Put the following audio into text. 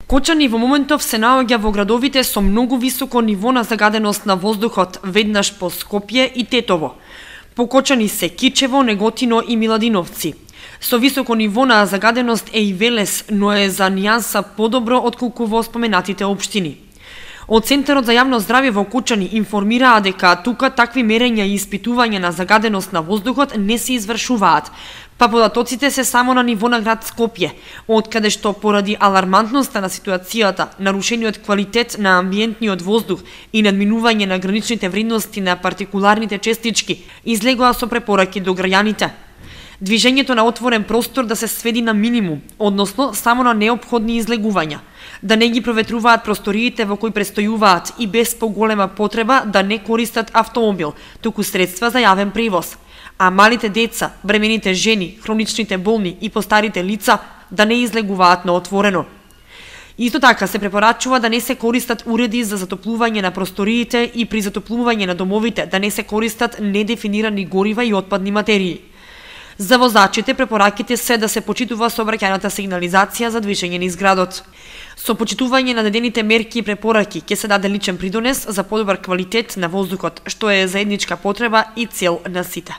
Кочани во моментов се наоѓа во градовите со многу високо ниво на загаденост на воздухот, веднаш по Скопје и Тетово. По Кочани се Кичево, Неготино и Миладиновци. Со високо ниво на загаденост е и Велес, но е за нијанса подобро отколку во споменатите општини. Од Центарот за јавно здравје во Кочани информираа дека тука такви мерења и испитувања на загаденост на воздухот не се извршуваат, па податоците се само на ниво на град Скопје, од каде што поради алармантноста на ситуацијата, нарушениот квалитет на амбиентниот воздух и надминување на граничните вредности на партикуларните честички, излегоа со препораки до граѓаните. Движењето на отворен простор да се сведи на минимум, односно само на неопходни излегувања, да не ги проветруваат просториите во кои престојуваат и без поголема потреба да не користат автомобил, туку средства за јавен превоз, а малите деца, бремените жени, хроничните болни и постарите лица да не излегуваат на отворено. Исто така се препорачува да не се користат уреди за затоплување на просториите и при затоплување на домовите да не се користат недефинирани горива и отпадни материи. За возачите препораките се да се почитува сообраќајната сигнализација за движење низ градот. Со почитување на наредените мерки и препораки ќе се даде личен придонес за подобар квалитет на воздухот, што е заедничка потреба и цел на сите.